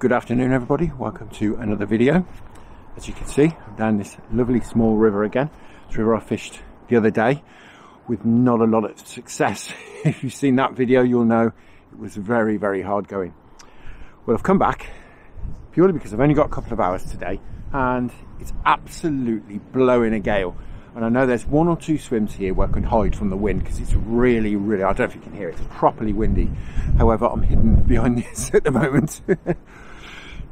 Good afternoon everybody, welcome to another video. As you can see, I'm down this lovely small river again. It's a river I fished the other day with not a lot of success. If you've seen that video, you'll know it was very hard going. Well, I've come back purely because I've only got a couple of hours today and it's absolutely blowing a gale. And I know there's one or two swims here where I can hide from the wind because it's really, I don't know if you can hear it, it's properly windy. However, I'm hidden behind this at the moment.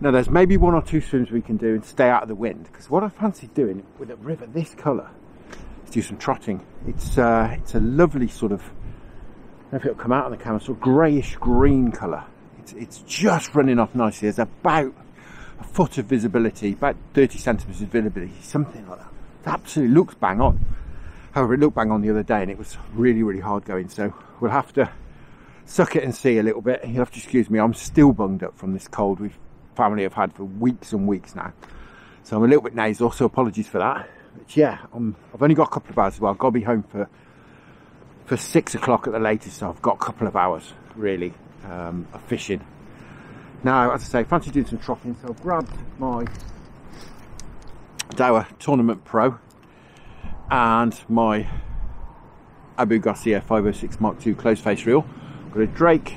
Now there's maybe one or two swims we can do and stay out of the wind, because what I fancy doing with a river this colour is do some trotting. It's a lovely sort of, I don't know if it'll come out on the camera, sort of greyish green colour. It's just running off nicely. There's about a foot of visibility, about 30 centimetres of visibility, something like that. It absolutely looks bang on. However, it looked bang on the other day and it was really hard going, so we'll have to suck it and see a little bit. You'll have to excuse me, I'm still bunged up from this cold we've family have had for weeks and weeks now, so I'm a little bit nasal, so apologies for that. But yeah, I've only got a couple of hours as well. I've got to be home for 6 o'clock at the latest, so I've got a couple of hours really of fishing. Now, as I say, fancy doing some trotting, so I've grabbed my Daiwa Tournament Pro and my Garcia 506 Mark II closed face reel. I've got a Drake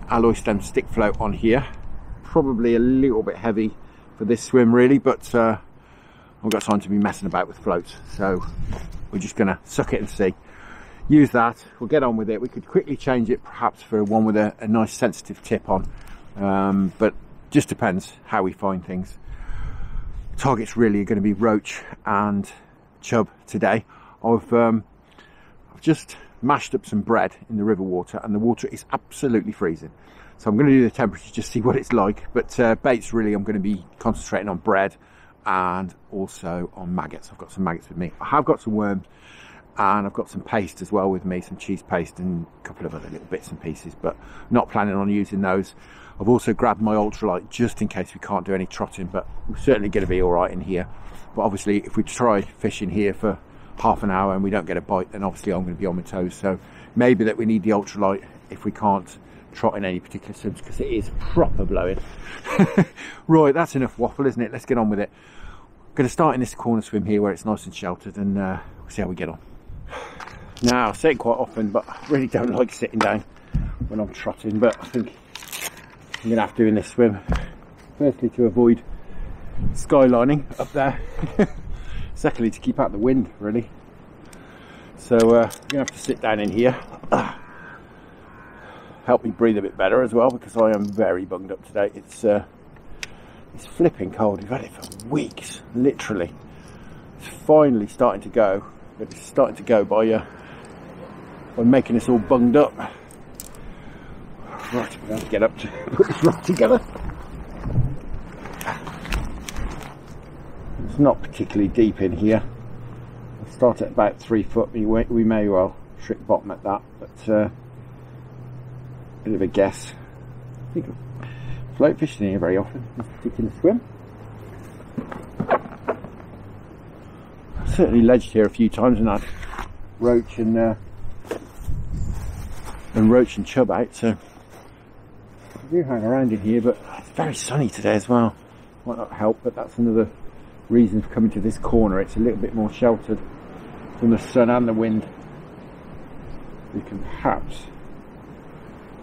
alloy stem stick float on here. Probably a little bit heavy for this swim really, but I've got time to be messing about with floats, so we're just gonna suck it and see. Use that, we'll get on with it. We could quickly change it perhaps for one with a nice sensitive tip on, but just depends how we find things. Targets really are going to be Roach and Chub today. I've just mashed up some bread in the river water and the water is absolutely freezing. So I'm going to do the temperature, just see what it's like. But baits really, I'm going to be concentrating on bread and also on maggots. I've got some maggots with me. I have got some worms and I've got some paste as well with me, some cheese paste and a couple of other little bits and pieces, but not planning on using those. I've also grabbed my ultralight just in case we can't do any trotting, but we're certainly going to be all right in here. But obviously if we try fishing here for half an hour and we don't get a bite, then obviously I'm going to be on my toes. So maybe that we need the ultralight if we can't trot in any particular swims, because it is proper blowing. Right, that's enough waffle, isn't it? Let's get on with it. I'm going to start in this corner swim here where it's nice and sheltered, and we'll see how we get on. Now, I say it quite often, but I really don't like sitting down when I'm trotting, but I think I'm going to have to in this swim. Firstly, to avoid skylining up there. Secondly, to keep out the wind, really. So I'm going to have to sit down in here. Help me breathe a bit better as well, because I am very bunged up today. It's flipping cold. We've had it for weeks, literally. It's finally starting to go, but it's starting to go by making us all bunged up. Right, we're going to have to get up to put this rod together. It's not particularly deep in here. We'll start at about 3 foot. We may well trick bottom at that, but bit of a guess. I think I've float fishing here very often, this particular swim. I've certainly ledged here a few times and had Roach and Chub out, so I do hang around in here, but it's very sunny today as well. Might not help, but that's another reason for coming to this corner. It's a little bit more sheltered from the sun and the wind. We can perhaps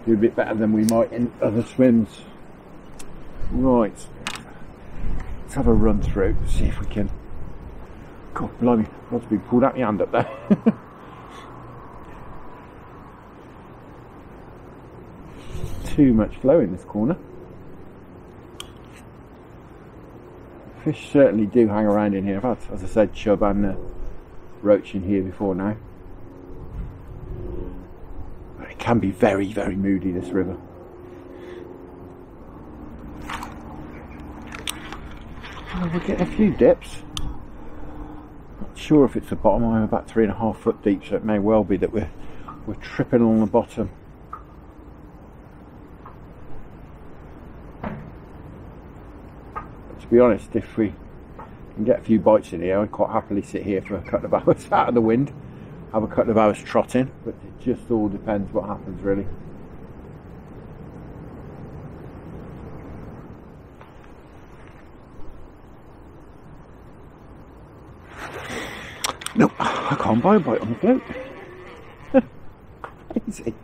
do a bit better than we might in other swims. Right, let's have a run through, see if we can. God blimey, I've got to be pulled out my hand up there. Too much flow in this corner. Fish certainly do hang around in here. I've had, as I said, Chub and Roach in here before now. It can be very moody, this river. Well, we're getting a few dips. Not sure if it's the bottom. I'm about 3.5 foot deep, so it may well be that we're tripping along the bottom. But to be honest, if we can get a few bites in here, I'd quite happily sit here for a couple of hours out of the wind, have a couple of hours trotting, but it just all depends what happens really. Nope, I can't buy a bite on the float. Crazy.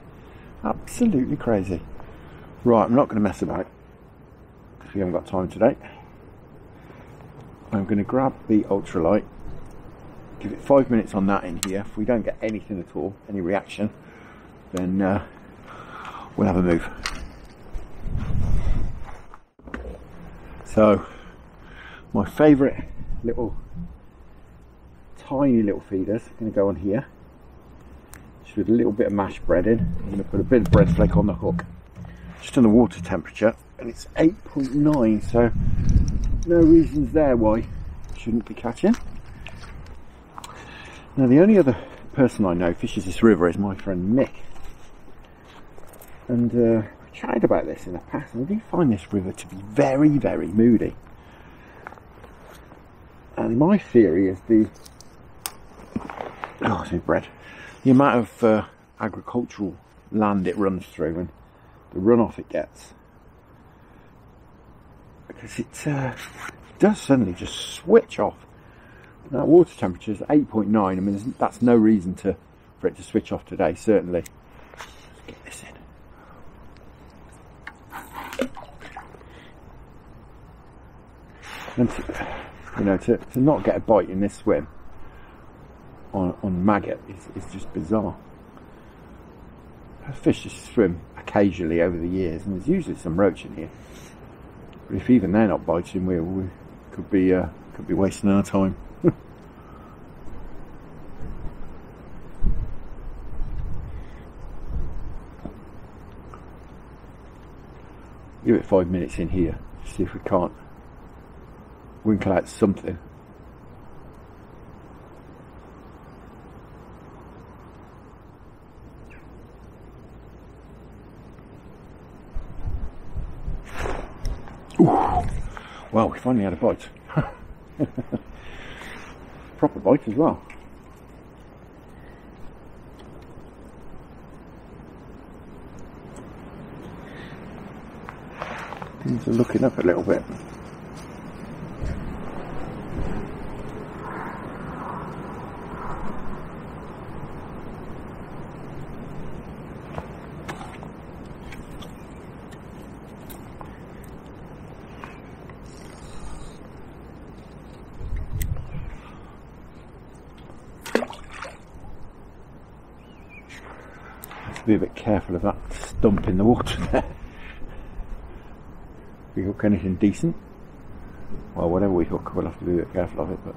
Absolutely crazy. Right, I'm not going to mess about because we haven't got time today. I'm going to grab the Ultralight, give it 5 minutes on that in here. If we don't get anything at all, any reaction, then we'll have a move. So, my favourite little, tiny little feeders are going to go on here. Just with a little bit of mashed bread in. I'm going to put a bit of bread flake on the hook. Just on the water temperature, and it's 8.9, so no reasons there why I shouldn't be catching. Now, the only other person I know fishes this river is my friend Nick. And we chatted about this in the past, and I do find this river to be very, very moody. And my theory is the amount of agricultural land it runs through and the runoff it gets, because it does suddenly just switch off. That water temperature is 8.9. I mean, that's no reason for it to switch off today, certainly. Let's get this in. And to not get a bite in this swim on maggot is just bizarre. I've fished this swim occasionally over the years, and there's usually some roach in here. But if even they're not biting, we could be wasting our time. Give it 5 minutes in here, see if we can't winkle out something. Ooh. Well, we finally had a bite. Proper bite as well. Things are looking up a little bit. Be a bit careful of that stump in the water there. If we hook anything decent, well, whatever we hook, we'll have to be a bit careful of it. But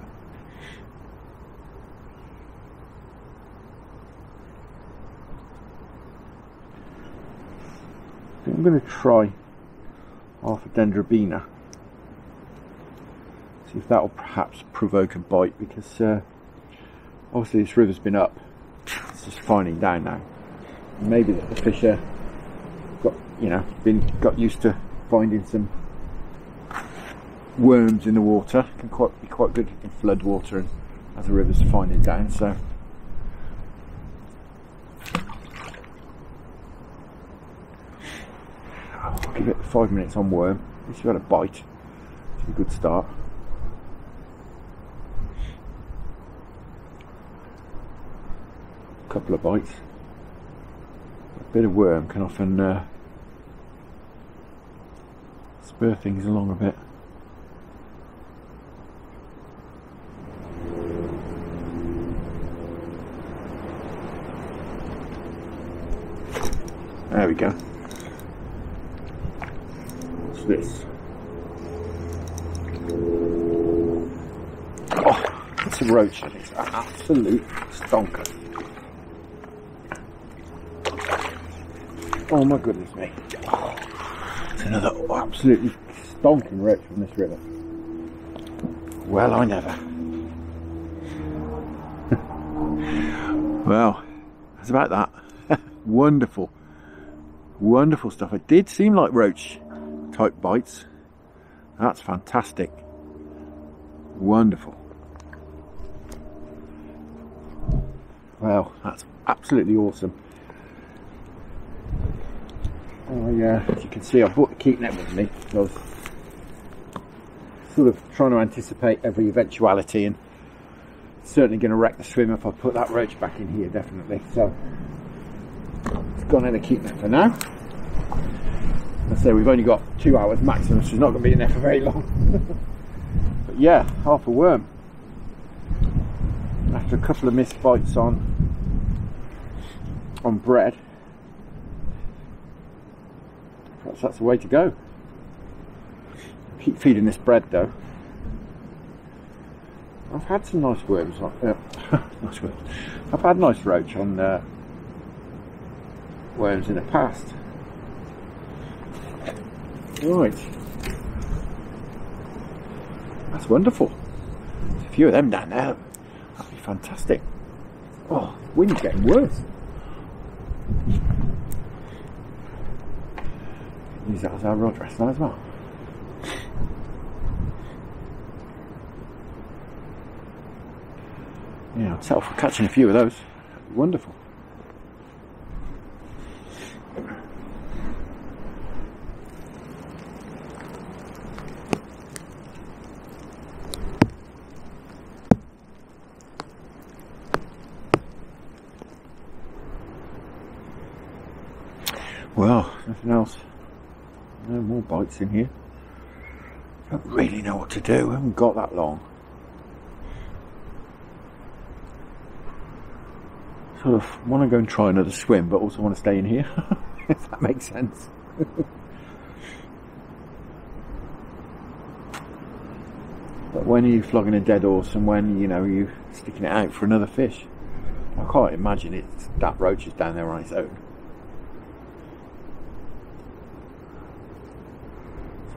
I think I'm going to try half a dendrobina, see if that will perhaps provoke a bite, because obviously this river's been up, it's just fining down now. Maybe the fish are got used to finding some worms in the water. Can be quite good in flood water and as the river's fining down. So I'll give it 5 minutes on worm. At least we had a bite. It's a good start. A couple of bites. A bit of worm can often spur things along a bit. There we go. What's this? Oh, it's a roach, and it's an absolute stonker. Oh my goodness me. Oh, it's another absolutely stonking roach from this river. Well, I never. Well, that's about that. Wonderful. Wonderful stuff. It did seem like roach type bites. That's fantastic. Wonderful. Well, that's absolutely awesome. As you can see, I brought the keep net with me. I was sort of trying to anticipate every eventuality and certainly going to wreck the swim if I put that roach back in here, definitely. So it's gone in a keep net for now. As I say, we've only got 2 hours maximum, so it's not going to be in there for very long. But yeah, half a worm. After a couple of missed bites on bread, perhaps that's the way to go. Keep feeding this bread though. I've had some nice worms on nice worms. I've had nice roach on worms in the past. Right, that's wonderful. There's a few of them down there. That'd be fantastic. Oh, wind's getting worse. Use that as our rod rest now as well. Yeah, I'd settle for catching a few of those. Wonderful. Well, nothing else. No more bites in here. Don't really know what to do. I haven't got that long. Sort of want to go and try another swim, but also want to stay in here. If that makes sense. But when are you flogging a dead horse, and when, you know, you sticking it out for another fish? I can't imagine it's that roach is down there on its own.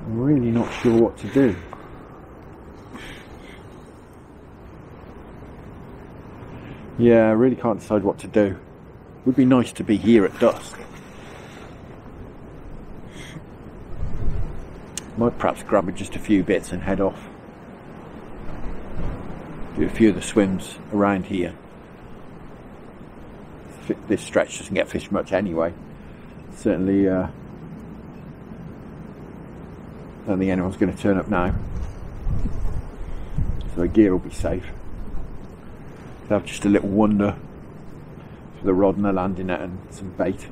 I'm really not sure what to do. Yeah, I really can't decide what to do. It would be nice to be here at dusk. Might perhaps grab just a few bits and head off. Do a few of the swims around here. This stretch doesn't get fished much anyway. Certainly don't think anyone's going to turn up now, so the gear will be safe. So have just a little wander for the rod and the landing net and some bait.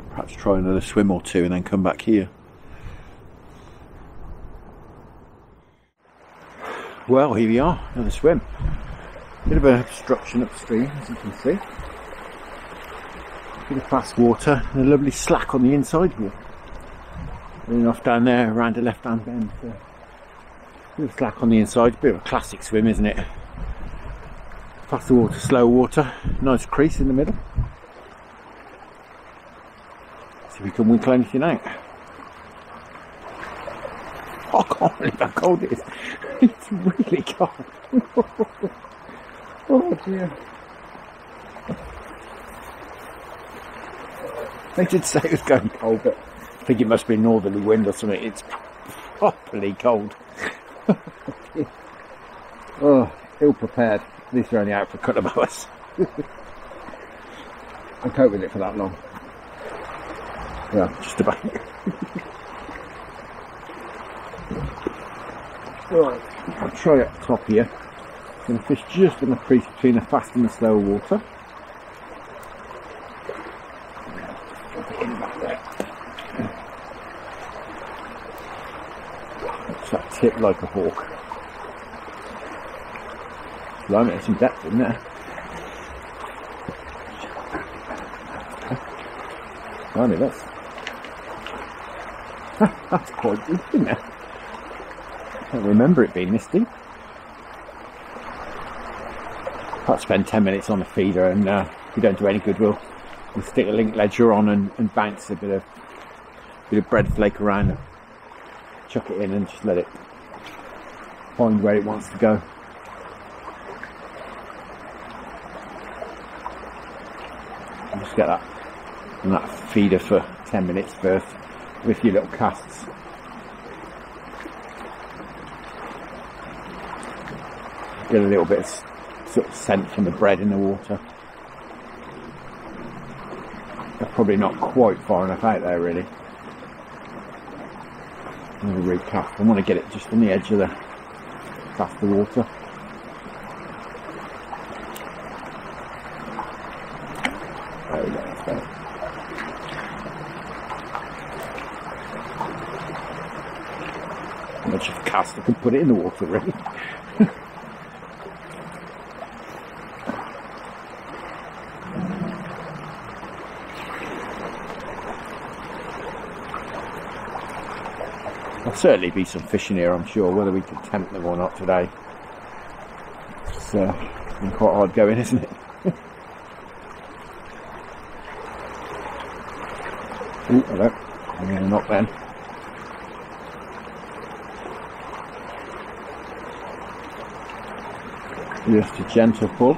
Perhaps try another swim or two and then come back here. Well, here we are, another swim. Bit of an obstruction upstream, as you can see. Bit of fast water and a lovely slack on the inside here. Running off down there around the left hand bend. So bit of slack on the inside, bit of a classic swim, isn't it? Faster water, slow water, nice crease in the middle. See if we can winkle anything out. Oh, I can't believe how cold it is. It's really cold. Oh dear. They did say it was going cold, but I think it must be a northerly wind or something. It's properly cold. Oh, ill prepared. At least we're only out for a couple of hours. I cope with it for that long. Yeah, just about. Right, I'll try up top here. I'm going to fish just in the crease between the fast and the slow water. That tip like a hawk. Blimey, there's some depth in there. Blimey, that's quite deep in there. I don't remember it being this deep. I'll spend 10 minutes on the feeder, and if we don't do any good, we'll stick a link ledger on and bounce a bit of bread flake around and chuck it in and just let it find where it wants to go. And just get that feeder for 10 minutes first with your little casts. Get a little bit of sort of scent from the bread in the water. They're probably not quite far enough out there, really. I'm going to recast. I want to get it just on the edge of the faster water. There we go, that's better. I just cast, I could put it in the water really. There'll certainly be some fish in here, I'm sure, whether we can tempt them or not today. It's been quite hard going, isn't it? Oh, hello. I'm going to knock then. Just a gentle pull.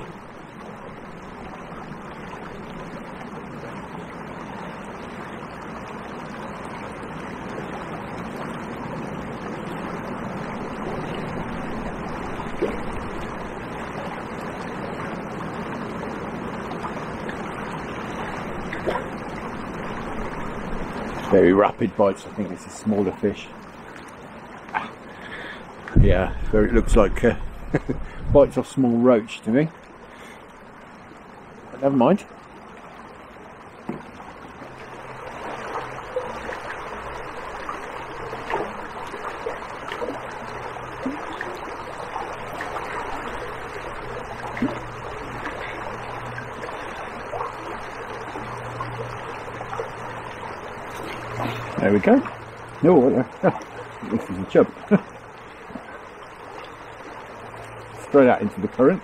Very rapid bites. I think it's a smaller fish. Yeah, it looks like bites off small roach to me. But never mind. There we go. No, this is a chub. Straight out into the current.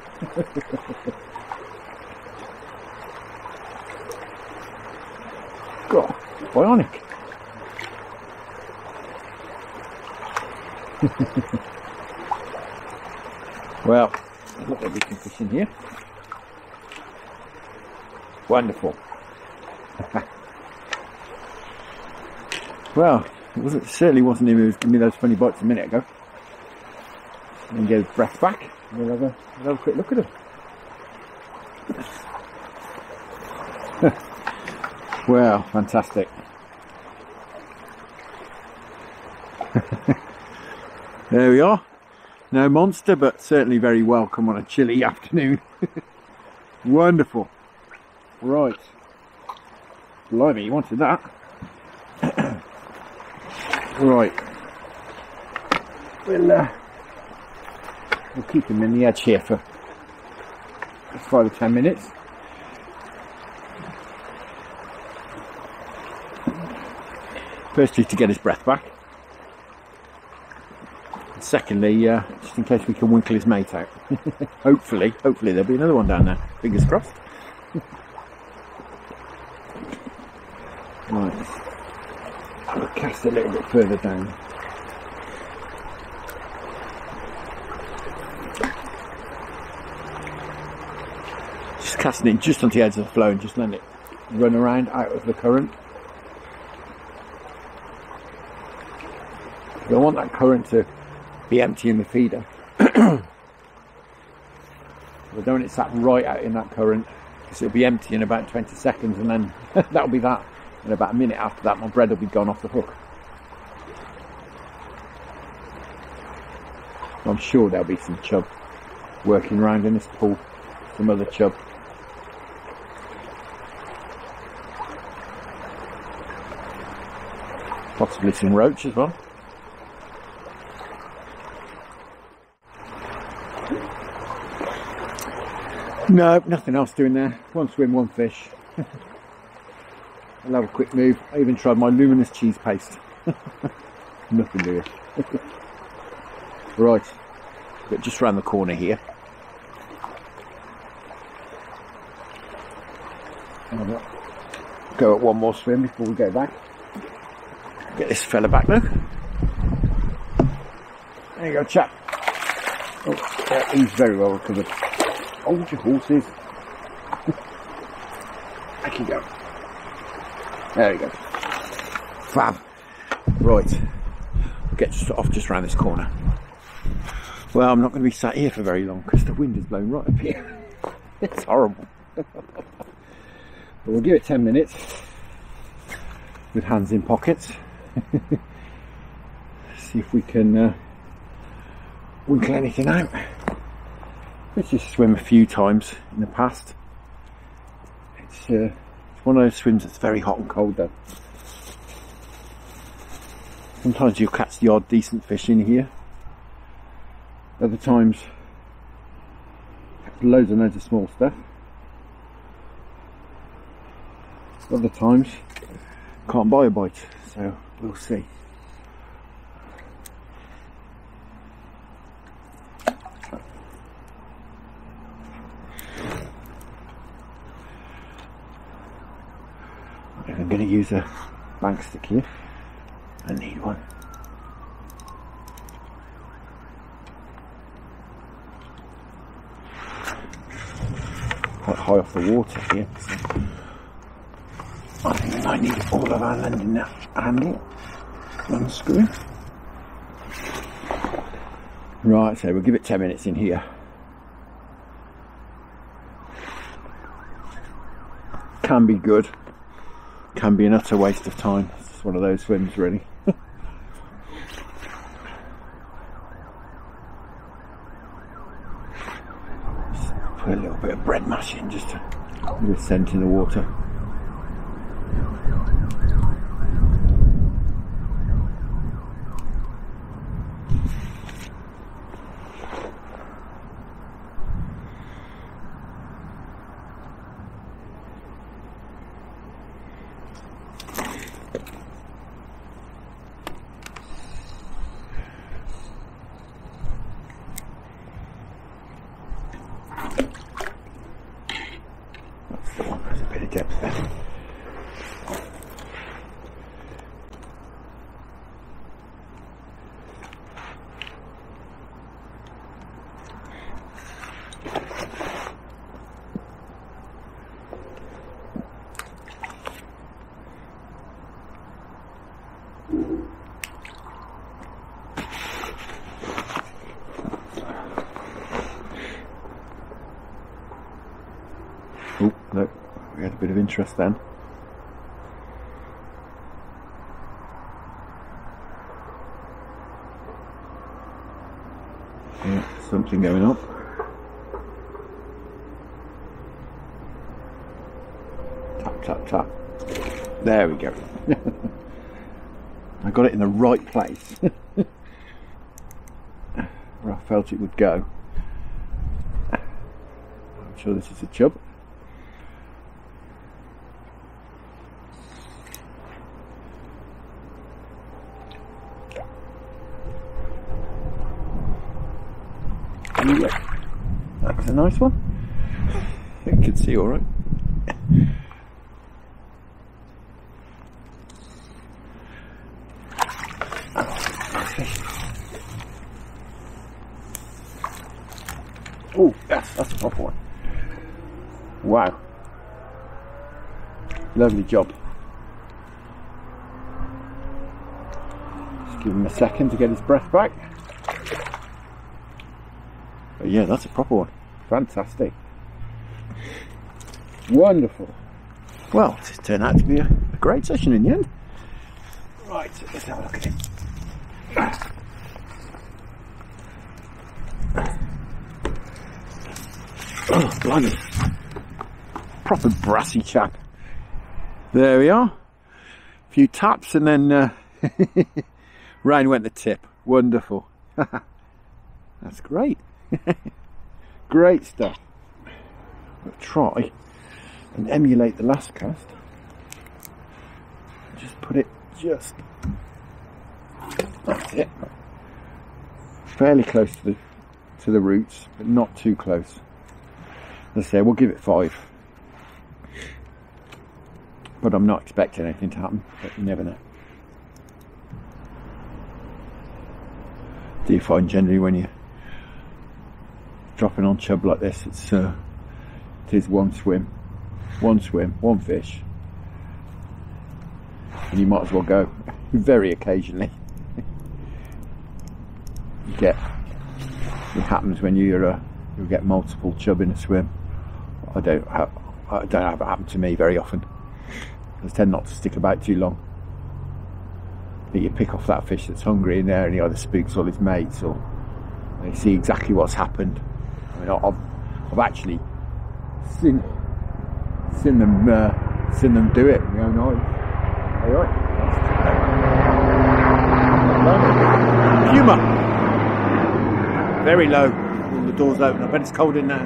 God, bionic. Well, look at some fish in here. Wonderful. Well, certainly wasn't him who was giving me those funny bites a minute ago. And get his breath back. We'll have a quick look at him. Wow, fantastic. There we are. No monster, but certainly very welcome on a chilly afternoon. Wonderful. Right. Blimey, you wanted that. Right. We'll keep him in the edge here for 5 or 10 minutes. Firstly, to get his breath back. And secondly, just in case we can winkle his mate out. hopefully there'll be another one down there. Fingers crossed. Right. I'll cast a little bit further down. Just casting it just on the edge of the flow and just letting it run around out of the current. I want that current to be empty in the feeder. I don't want it sat right out in that current, because it'll be empty in about 20 seconds and then that'll be that. And about a minute after that, my bread will be gone off the hook. I'm sure there'll be some chub working around in this pool, some other chub. Possibly some roach as well. No, nothing else doing there. One swim, one fish. I'll have a quick move. I even tried my luminous cheese paste. Nothing doing. Right, but just round the corner here. I'll go at one more swim before we go back. Get this fella back now. There you go, chap. Oh, yeah, he's very well recovered. Hold your horses. Back you go. There you go. Fab. Right. We'll get just round this corner. Well, I'm not going to be sat here for very long because the wind is blowing right up here. It's horrible. But we'll give it 10 minutes with hands in pockets. see if we can winkle anything out. I've just swim a few times in the past. It's one of those swims that's very hot and cold though. Sometimes you'll catch the odd decent fish in here. Other times, loads and loads of small stuff. Other times, can't buy a bite, so we'll see. I'm going to use a bank stick here. I need one. Quite high off the water here, so I think I might need all of our land in that handle. Unscrew. Right, so we'll give it 10 minutes in here. Can be good, can be an utter waste of time. It's one of those swims really. Put a little bit of bread mash in just to give a scent in the water. Depth there. Oh, no. We had a bit of interest then. Yeah, something going on. Tap, tap, tap. There we go. I got it in the right place. Where I felt it would go. I'm sure this is a chub. That's a nice one. You can see all right. Oh, yes, that's a proper one. Wow. Lovely job. Just give him a second to get his breath back. But yeah, that's a proper one. Fantastic. Wonderful. Well, this turned out to be a great session in the end. Right, let's have a look at him. Oh, blimey. Proper brassy chap. There we are. A few taps and then round went the tip. Wonderful. That's great. Great stuff. I'll try and emulate the last cast. Just put it that's it. Fairly close to the roots, but not too close. As I say, we'll give it 5. But I'm not expecting anything to happen, but you never know. Do you find generally when you're dropping on chub like this, it is one swim, one fish, and you might as well go. Very occasionally it happens when you'll get multiple chub in a swim. I don't have it happen to me very often. I tend not to stick about too long. that you pick off that fish that's hungry in there and he either spooks all his mates or they see exactly what's happened. I mean, I've actually seen them do it with my own eyes. Alright. Puma. Very low. All the doors open. I bet it's cold in there.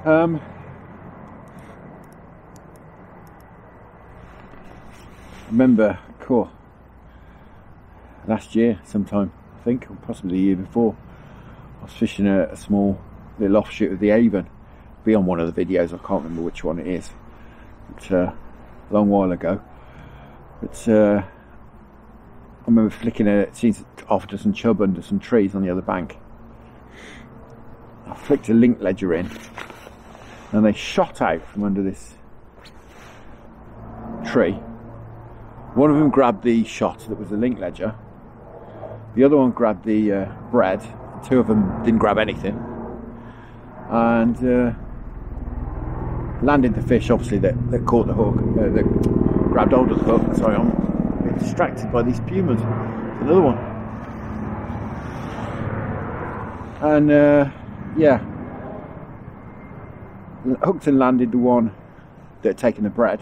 I remember, cool, last year sometime, I think, or possibly the year before, I was fishing a small little offshoot of the Avon. Be on one of the videos, I can't remember which one it is. It's a long while ago. But I remember flicking it seems after some chub under some trees on the other bank. I flicked a link ledger in and they shot out from under this tree. One of them grabbed the shot that was the link ledger. The other one grabbed the bread. The two of them didn't grab anything. And landed the fish, obviously, that caught the hook, that grabbed hold of the hook. Sorry, I'm a bit distracted by these pumas. Another one. And yeah, hooked and landed the one that had taken the bread.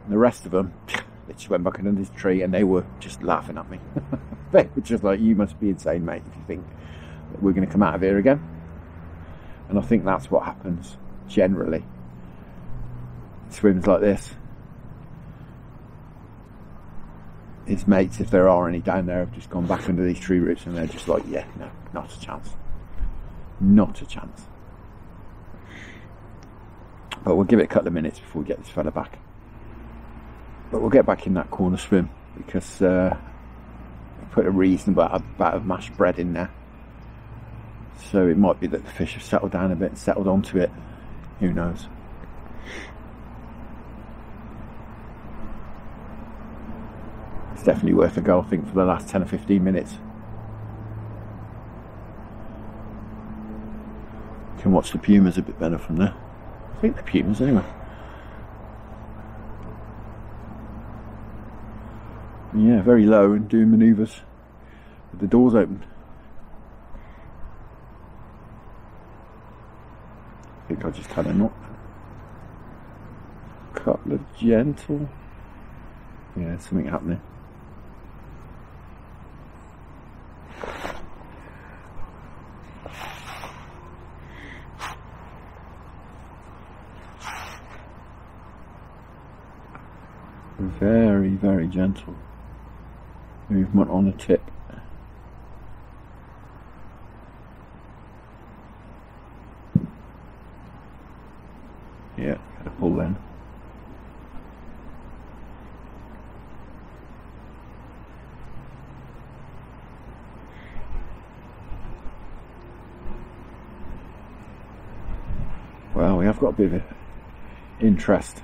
And the rest of them, they just went back under this tree and they were just laughing at me. They were just like, you must be insane, mate, if you think that we're going to come out of here again. And I think that's what happens generally. Swims like this. His mates, if there are any down there, have just gone back under these tree roots and they're just like, yeah, no, not a chance. Not a chance. But we'll give it a couple of minutes before we get this fella back. But we'll get back in that corner swim because I put a reasonable amount of mashed bread in there. So it might be that the fish have settled down a bit and settled onto it. Who knows? It's definitely worth a go, I think, for the last 10 or 15 minutes. You can watch the pumas a bit better from there. I think the pumas anyway. Yeah, very low and doing manoeuvres with the doors open. I think I just had a knot. Couple of gentle. Yeah, something happening. Very, very gentle movement on the tip. Yeah, gotta pull then. Well, we have got a bit of interest.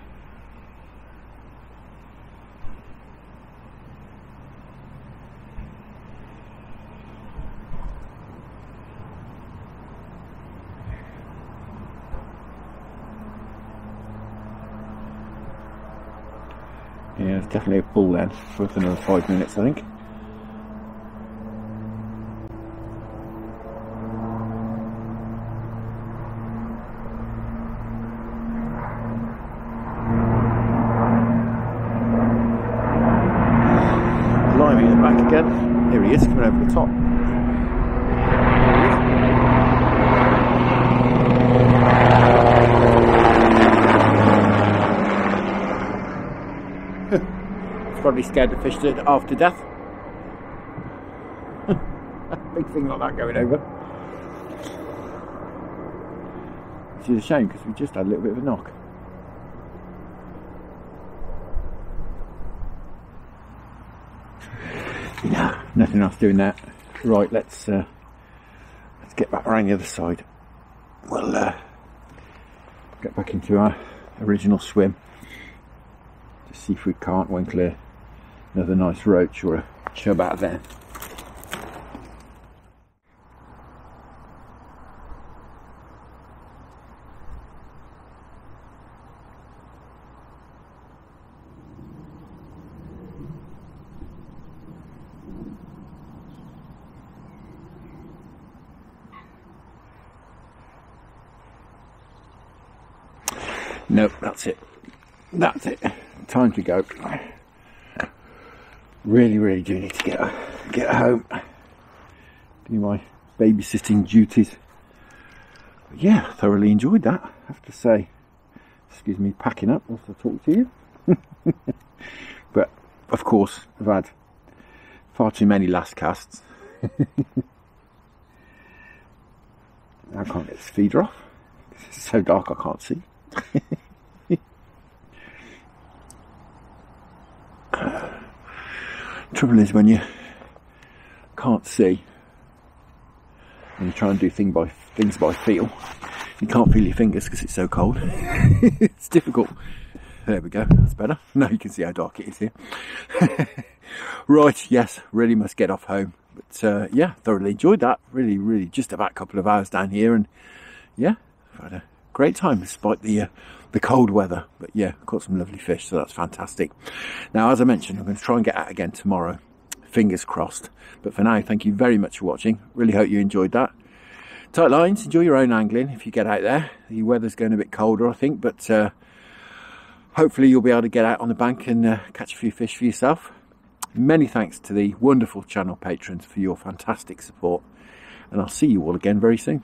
Yeah, it's definitely a pull then, worth another 5 minutes, I think. Liming at the back again. Here he is, coming over the top. Probably scared the fish half to death. Big thing like that going over. Which is a shame because we just had a little bit of a knock. No, nothing else doing that. Right, let's get back around the other side. We'll get back into our original swim to see if we can't winkle another nice roach or a chub out there. Nope, that's it. That's it. Time to go. Really do need to get home. Do my babysitting duties. But yeah, thoroughly enjoyed that, I have to say. Excuse me packing up whilst I talk to you. But of course I've had far too many last casts. I can't get this feeder off. It's so dark I can't see. Trouble is when you can't see and you try and do things by feel, you can't feel your fingers because it's so cold. It's difficult. There we go, that's better. Now you can see how dark it is here. Right, yes, really must get off home. But yeah, thoroughly enjoyed that. Really just about a couple of hours down here, and yeah, I've had a great time despite the cold weather. But yeah, caught some lovely fish, so that's fantastic. Now, as I mentioned, I'm going to try and get out again tomorrow. Fingers crossed. But for now, thank you very much for watching. Really hope you enjoyed that. Tight lines, enjoy your own angling if you get out there. The weather's going a bit colder, I think, but hopefully you'll be able to get out on the bank and catch a few fish for yourself. Many thanks to the wonderful channel patrons for your fantastic support, and I'll see you all again very soon.